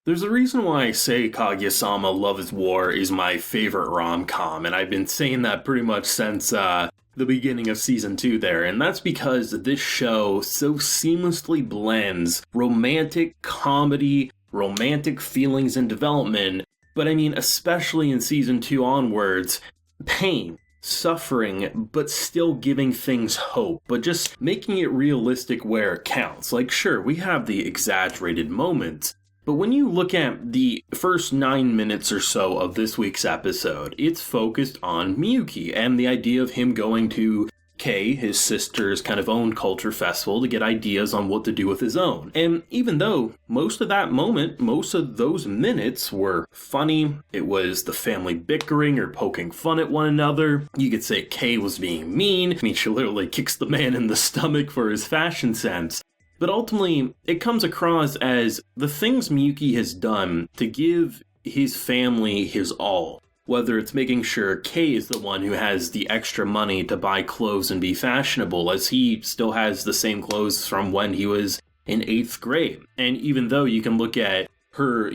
There's a reason why I say Kaguya-sama Love is War is my favorite rom-com, and I've been saying that pretty much since the beginning of season 2 there, and that's because this show so seamlessly blends romantic comedy, romantic feelings and development, but I mean especially in season 2 onwards, pain, suffering, but still giving things hope, but just making it realistic where it counts. Like sure, we have the exaggerated moments, but when you look at the first 9 minutes or so of this week's episode, it's focused on Miyuki and the idea of him going to Kei, his sister's kind of own culture festival, to get ideas on what to do with his own. And even though most of those minutes were funny, it was the family bickering or poking fun at one another. You could say Kei was being mean. I mean, she literally kicks the man in the stomach for his fashion sense. But ultimately, it comes across as the things Miyuki has done to give his family his all. Whether it's making sure Kei is the one who has the extra money to buy clothes and be fashionable, as he still has the same clothes from when he was in 8th grade. And even though you can look at her,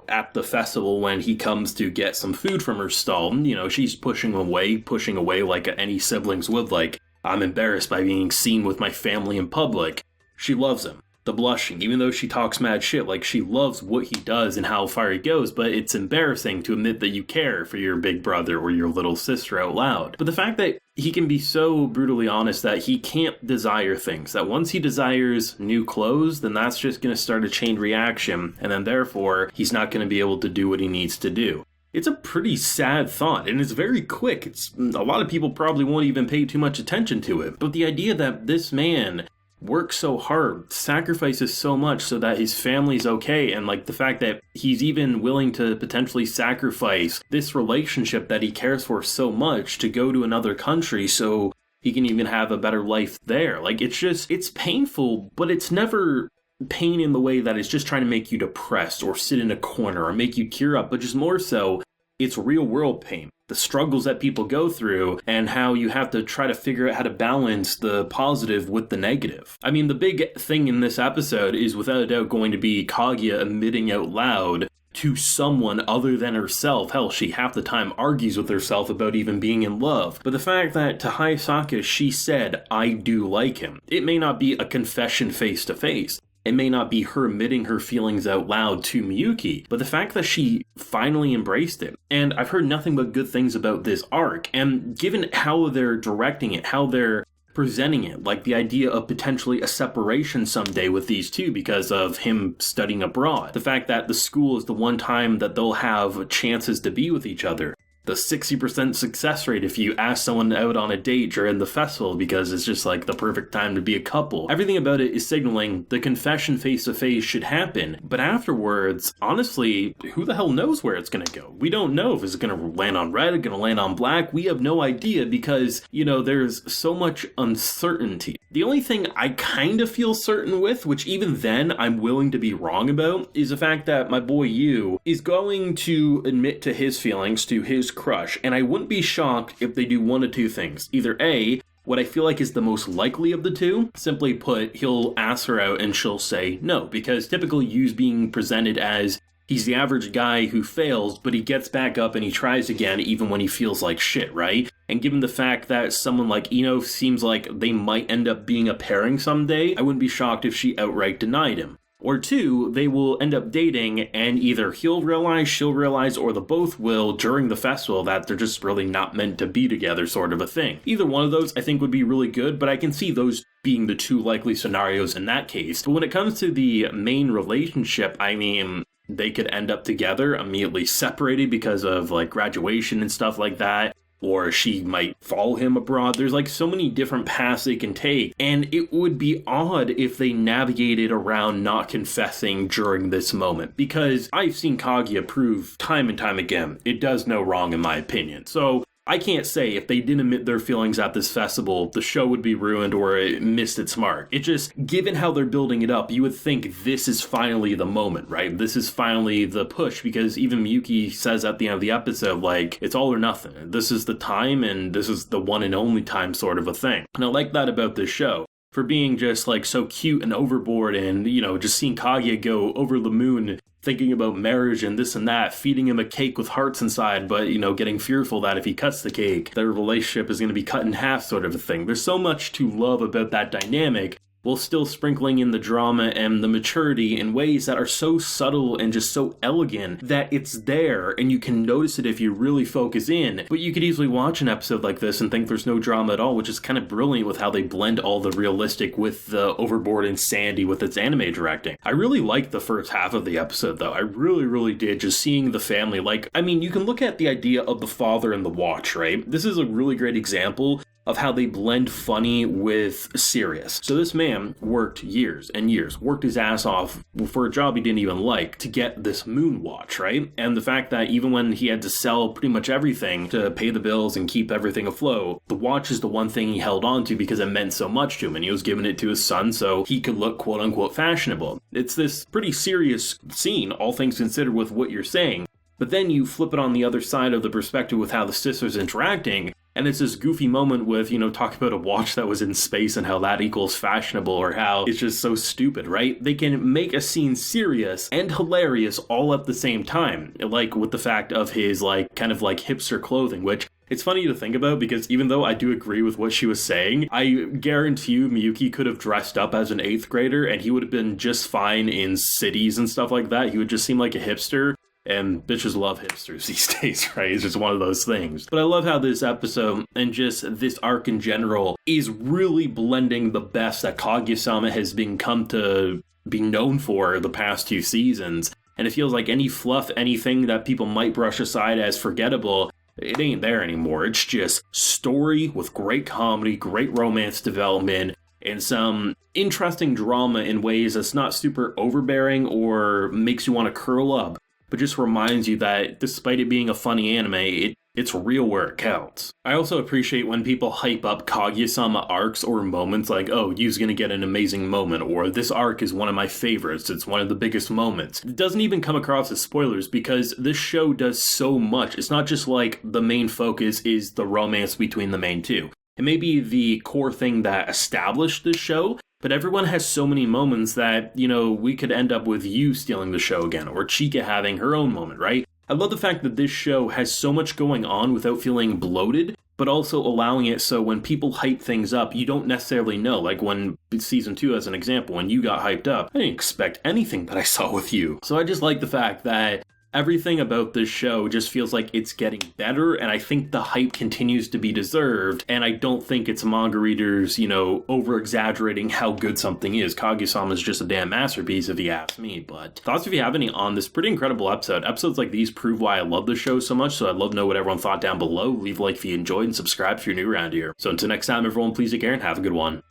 at the festival when he comes to get some food from her stall, she's pushing away like any siblings would, like, I'm embarrassed by being seen with my family in public. She loves him. The blushing, even though she talks mad shit, like she loves what he does and how far he goes, but it's embarrassing to admit that you care for your big brother or your little sister out loud. But the fact that he can be so brutally honest that he can't desire things, that once he desires new clothes, then that's just going to start a chain reaction, and then therefore he's not going to be able to do what he needs to do. It's a pretty sad thought, and it's very quick. A lot of people probably won't even pay too much attention to it, but the idea that this man works so hard, sacrifices so much so that his family's okay, and like the fact that he's even willing to potentially sacrifice this relationship that he cares for so much to go to another country so he can even have a better life there. Like it's painful, but it's never pain in the way that it's just trying to make you depressed or sit in a corner or make you tear up, but just more so, it's real world pain. The struggles that people go through and how you have to try to figure out how to balance the positive with the negative. I mean, the big thing in this episode is without a doubt going to be Kaguya admitting out loud to someone other than herself. Hell, she half the time argues with herself about even being in love. But the fact that to Hayasaka she said, I do like him. It may not be a confession face to face. It may not be her admitting her feelings out loud to Miyuki, but the fact that she finally embraced it. And I've heard nothing but good things about this arc, and given how they're directing it, how they're presenting it, like the idea of potentially a separation someday with these two because of him studying abroad, the fact that the school is the one time that they'll have chances to be with each other, the 60% success rate if you ask someone out on a date during the festival because it's just like the perfect time to be a couple. Everything about it is signaling the confession face-to-face should happen, but afterwards, honestly, who the hell knows where it's gonna go? We don't know if it's gonna land on red, gonna land on black. We have no idea because, there's so much uncertainty. The only thing I kind of feel certain with, which even then I'm willing to be wrong about, is the fact that my boy Yu is going to admit to his feelings, to his crush, and I wouldn't be shocked if they do one of two things. Either A, what I feel like is the most likely of the two, simply put, he'll ask her out and she'll say no, because typically Yu's being presented as he's the average guy who fails, but he gets back up and he tries again even when he feels like shit, right? And given the fact that someone like Ino seems like they might end up being a pairing someday, I wouldn't be shocked if she outright denied him. Or two, they will end up dating and either he'll realize, she'll realize, or the both will during the festival that they're just really not meant to be together sort of a thing. Either one of those I think would be really good, but I can see those being the two likely scenarios in that case. But when it comes to the main relationship, I mean, they could end up together, immediately separated because of like graduation and stuff like that. Or she might follow him abroad. There's like so many different paths they can take. And it would be odd if they navigated around not confessing during this moment. Because I've seen Kaguya prove time and time again, it does no wrong in my opinion. So I can't say if they didn't admit their feelings at this festival, the show would be ruined or it missed its mark. It just, given how they're building it up, you would think this is finally the moment, right? This is finally the push, because even Miyuki says at the end of the episode, like, it's all or nothing. This is the time and this is the one and only time sort of a thing. And I like that about this show. for being just like so cute and overboard, and just seeing Kaguya go over the moon thinking about marriage and this and that, feeding him a cake with hearts inside, but getting fearful that if he cuts the cake, their relationship is going to be cut in half, sort of a thing. There's so much to love about that dynamic, while still sprinkling in the drama and the maturity in ways that are so subtle and just so elegant that it's there and you can notice it if you really focus in. But you could easily watch an episode like this and think there's no drama at all, which is kind of brilliant with how they blend all the realistic with the overboard insanity with its anime directing. I really liked the first half of the episode though. I really did, just seeing the family. You can look at the idea of the father and the watch, right? This is a really great example of how they blend funny with serious. So this man worked years and years, worked his ass off for a job he didn't even like to get this moon watch, right? And the fact that even when he had to sell pretty much everything to pay the bills and keep everything afloat, the watch is the one thing he held on to because it meant so much to him, and he was giving it to his son so he could look quote unquote fashionable. It's this pretty serious scene, all things considered, with what you're saying. But then you flip it on the other side of the perspective with how the sisters interacting, and it's this goofy moment with, talk about a watch that was in space and how that equals fashionable, or how it's just so stupid, right? They can make a scene serious and hilarious all at the same time, like with the fact of his kind of hipster clothing, which it's funny to think about because even though I do agree with what she was saying, I guarantee you Miyuki could have dressed up as an 8th grader and he would have been just fine in cities and stuff like that. He would just seem like a hipster. And bitches love hipsters these days, right? It's just one of those things. But I love how this episode and just this arc in general is really blending the best that Kaguya-sama has come to be known for the past 2 seasons. And it feels like any fluff, anything that people might brush aside as forgettable, it ain't there anymore. It's just story with great comedy, great romance development, and some interesting drama in ways that's not super overbearing or makes you want to curl up, but just reminds you that despite it being a funny anime, it's real where it counts. I also appreciate when people hype up Kaguya-sama arcs or moments like, oh, you's gonna get an amazing moment, or this arc is one of my favorites, it's one of the biggest moments. It doesn't even come across as spoilers because this show does so much. It's not just like the main focus is the romance between the main two. It may be the core thing that established this show, but everyone has so many moments that, we could end up with you stealing the show again, or Chika having her own moment, right? I love the fact that this show has so much going on without feeling bloated, but also allowing it so when people hype things up, you don't necessarily know. Like when season 2, as an example, when you got hyped up, I didn't expect anything that I saw with you. So I just like the fact that everything about this show just feels like it's getting better, and I think the hype continues to be deserved, and I don't think it's manga readers, over-exaggerating how good something is. Kaguya-sama is just a damn masterpiece if you ask me, but thoughts if you have any on this pretty incredible episode. Episodes like these prove why I love the show so much, so I'd love to know what everyone thought down below. Leave a like if you enjoyed, and subscribe if you're new around here. So until next time, everyone, please take care and have a good one.